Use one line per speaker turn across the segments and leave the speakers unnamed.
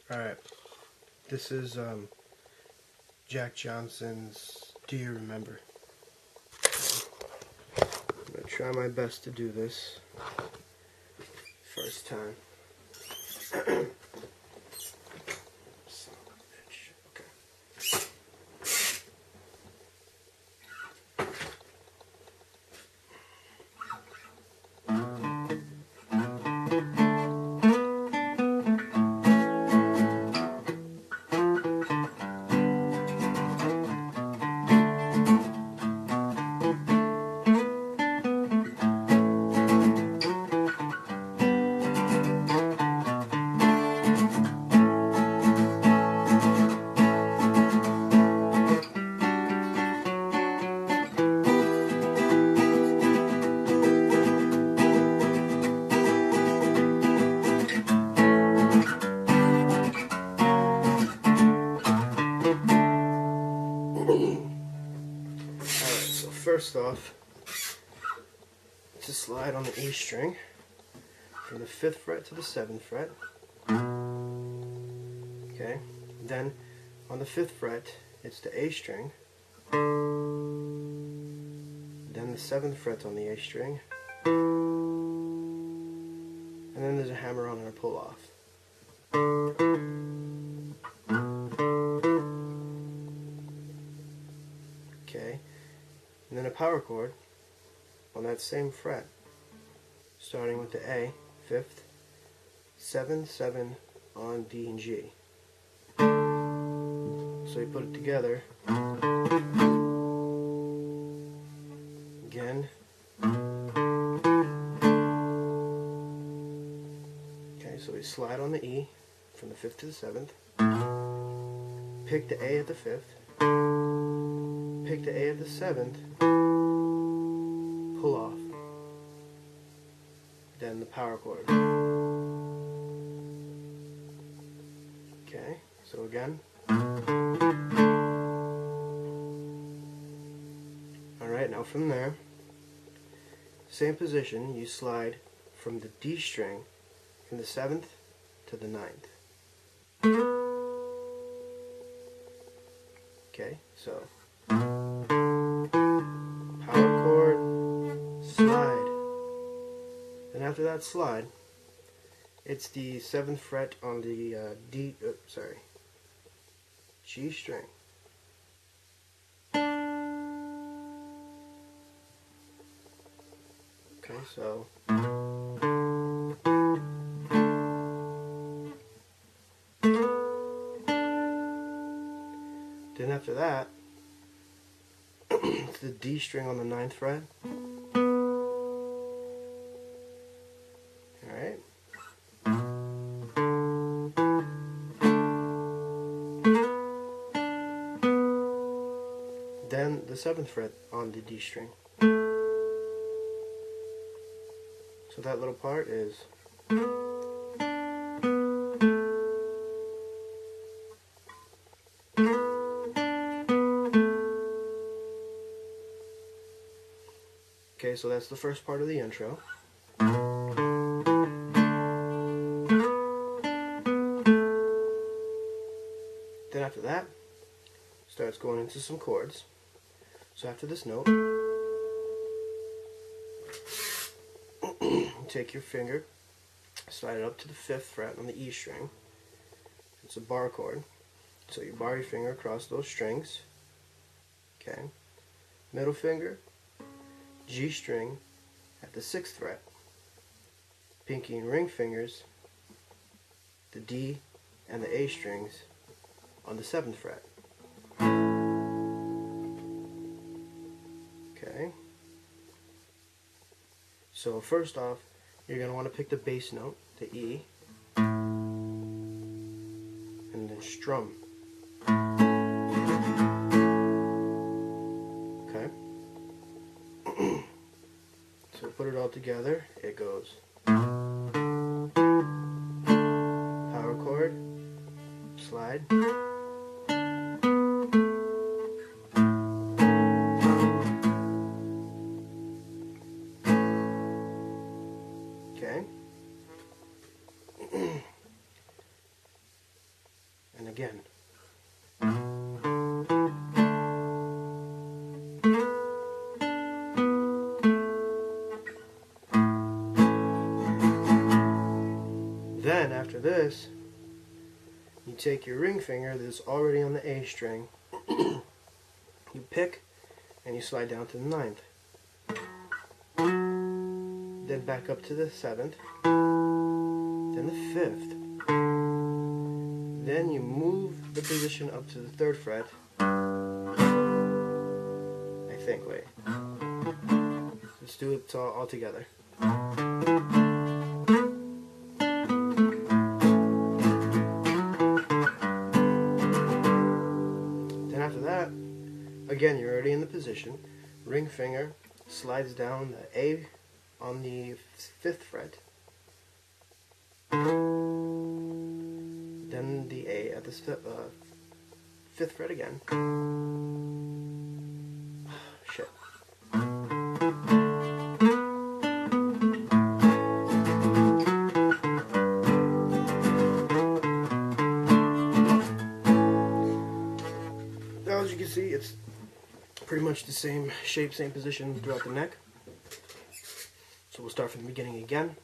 Alright, this is Jack Johnson's Do You Remember? I'm going to try my best to do this first time. Son of a bitch. Okay. Alright, so first off, to slide on the E string from the 5th fret to the 7th fret. Okay, then on the 5th fret it's the A string, then the 7th fret on the A string, and then there's a hammer on and a pull off. Okay, and then a power chord on that same fret, starting with the A, 5th, 7, 7 on D and G. So you put it together, again, okay, so we slide on the E from the 5th to the 7th, pick the A at the 5th, pick the A at the 7th, pull off, then the power chord. Okay, so again. Alright, now from there, same position, you slide from the D string from the 7th to the 9th. Okay, so power chord, slide. And after that slide, it's the 7th fret on the G string. Okay, so then after that, it's the D string on the 9th fret. Alright. Then the 7th fret on the D string. So that little part is okay, so that's the first part of the intro. Then after that, starts going into some chords. So after this note, take your finger, slide it up to the 5th fret on the E string. It's a bar chord. So you bar your finger across those strings. Okay. Middle finger, G string at the 6th fret. Pinky and ring fingers, the D and the A strings on the 7th fret. Okay. So first off, you're going to want to pick the bass note, the E, and then strum. Okay. So put it all together, it goes power chord, slide, okay. again. Then after this, you take your ring finger that's already on the A string, you pick and you slide down to the 9th. Then back up to the 7th, then the 5th. Then you move the position up to the 3rd fret. I think, wait. Let's do it all together. Then after that, again, you're already in the position. Ring finger slides down the A on the 5th fret. Then the A at the 5th fret again. Shit. Now, as you can see, it's pretty much the same shape, same position throughout the neck. So we'll start from the beginning again.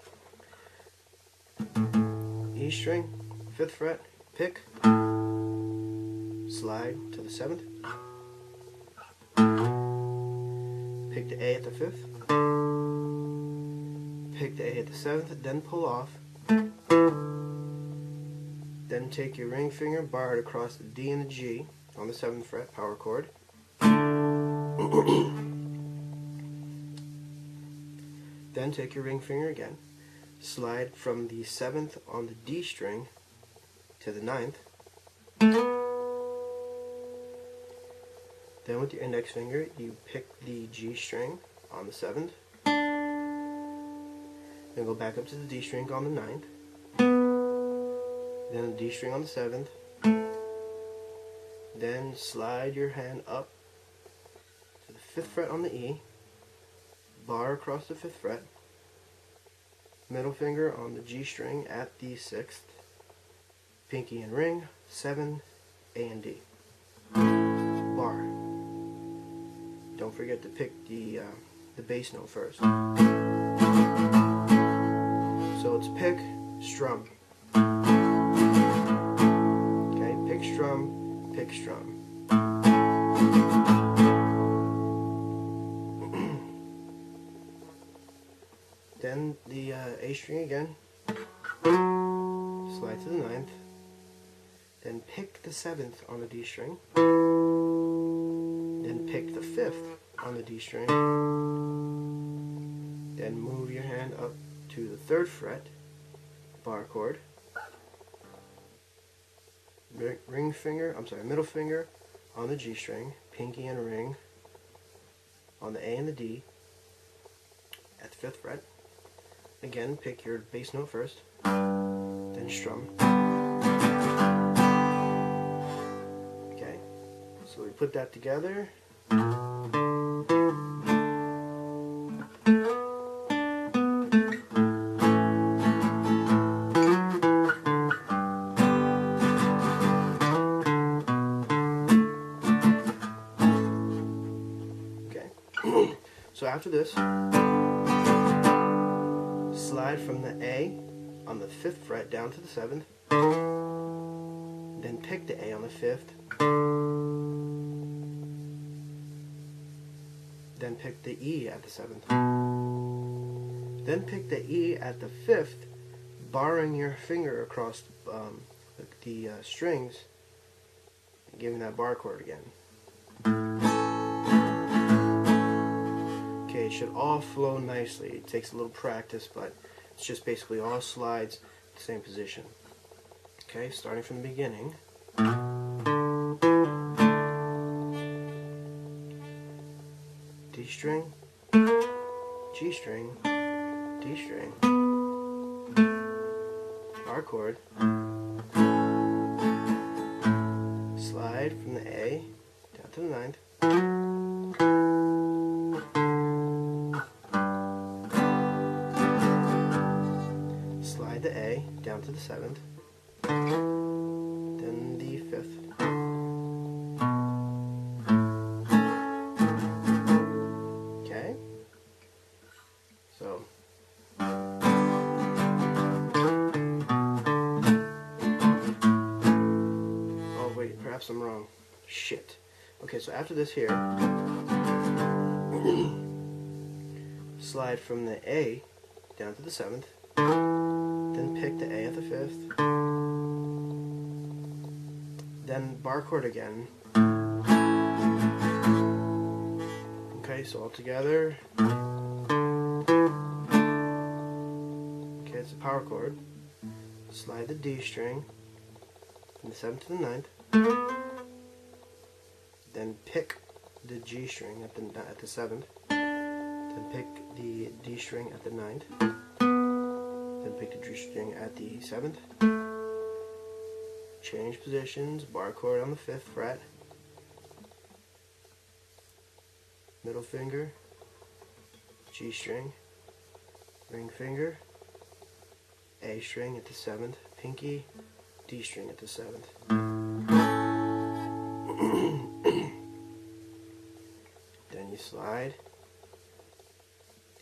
E string, 5th fret, pick, slide to the 7th, pick the A at the 5th, pick the A at the 7th, then pull off, then take your ring finger, bar it across the D and the G on the 7th fret, power chord. Then take your ring finger again, slide from the 7th on the D string to the 9th. Then with your index finger, you pick the G string on the 7th. Then go back up to the D string on the 9th. Then the D string on the 7th. Then slide your hand up to the 5th fret on the E. Bar across the 5th fret, middle finger on the G string at the 6th, pinky and ring, 7, A and D. Bar. Don't forget to pick the bass note first. So it's pick, strum. Okay, pick, strum, pick, strum. Then the A string again, slide to the 9th, then pick the 7th on the D string, then pick the 5th on the D string, then move your hand up to the 3rd fret, bar chord, middle finger on the G string, pinky and ring on the A and the D at the 5th fret. Again, pick your bass note first, then strum. Okay, so we put that together. Okay, so after this, slide from the A on the 5th fret down to the 7th, then pick the A on the 5th, then pick the E at the 7th, then pick the E at the 5th, barring your finger across the strings, and giving that bar chord again. Okay, it should all flow nicely. It takes a little practice, but it's just basically all slides, the same position. Okay, starting from the beginning. D string, G string, D string, bar chord, slide from the A down to the 9th, slide the A down to the 7th, then the Shit. Okay, so after this here, slide from the A down to the 7th, then pick the A at the 5th, then bar chord again. Okay, so all together. Okay, it's a power chord. Slide the D string from the 7th to the 9th. Then pick the G string at the 7th. Then pick the D string at the 9th. Then pick the G string at the 7th. Change positions, bar chord on the 5th fret. Middle finger, G string, ring finger, A string at the 7th, pinky, D string at the 7th. Then you slide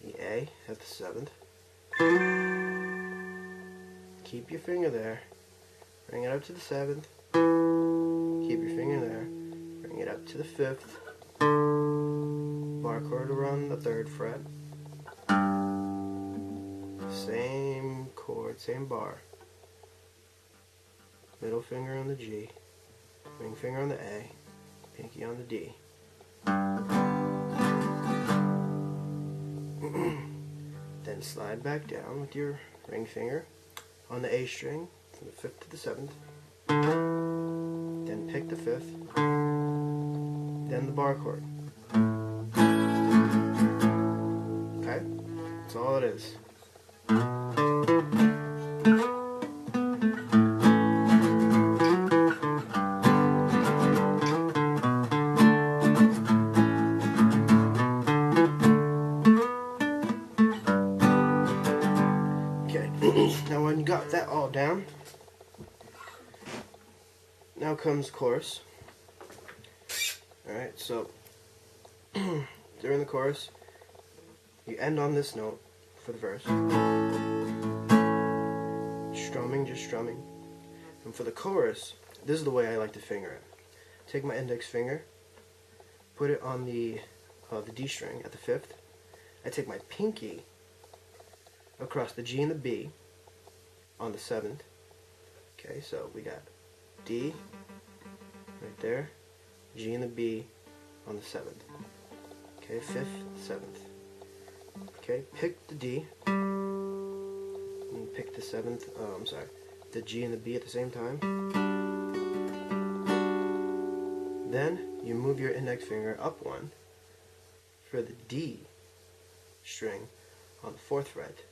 the A at the 7th. Keep your finger there. Bring it up to the 7th. Keep your finger there. Bring it up to the 5th. Bar chord around the 3rd fret. Same chord, same bar. Middle finger on the G. Ring finger on the A. Pinky on the D. Then slide back down with your ring finger on the A string from the 5th to the 7th. Then pick the 5th. Then the bar chord. Okay? That's all it is. Now when you got that all down, now comes chorus. Alright, so during the chorus, you end on this note for the verse. Strumming, just strumming. And for the chorus, this is the way I like to finger it. Take my index finger, put it on the D string at the 5th. I take my pinky across the G and the B on the 7th. Okay, so we got D right there, G and the B on the 7th. Okay, 5th, 7th. Okay, pick the D and pick the 7th, the G and the B at the same time. Then you move your index finger up one for the D string on the 4th fret.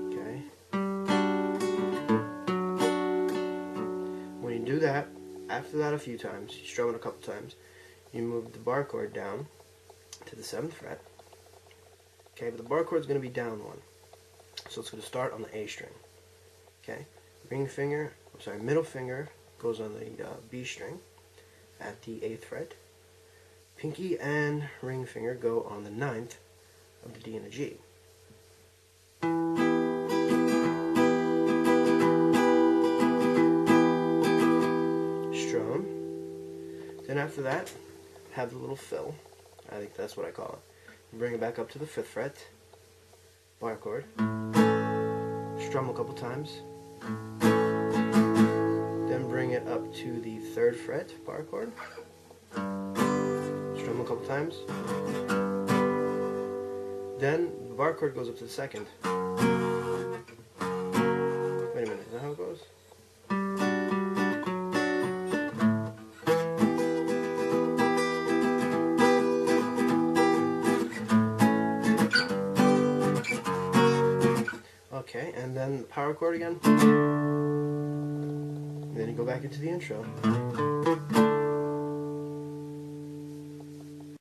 Okay. When you do that, after that a few times, you strum it a couple times, you move the bar chord down to the 7th fret. Okay, but the bar chord is going to be down one. So it's going to start on the A string. Okay, middle finger goes on the B string at the 8th fret. Pinky and ring finger go on the 9th of the D and the G. Strum. Then after that, have the little fill. I think that's what I call it. Bring it back up to the 5th fret. Bar chord. Strum a couple times. Then bring it up to the 3rd fret. Bar chord. Strum a couple times. Then the bar chord goes up to the 2nd. Wait a minute, is that how it goes? Okay, and then the power chord again. And then you go back into the intro.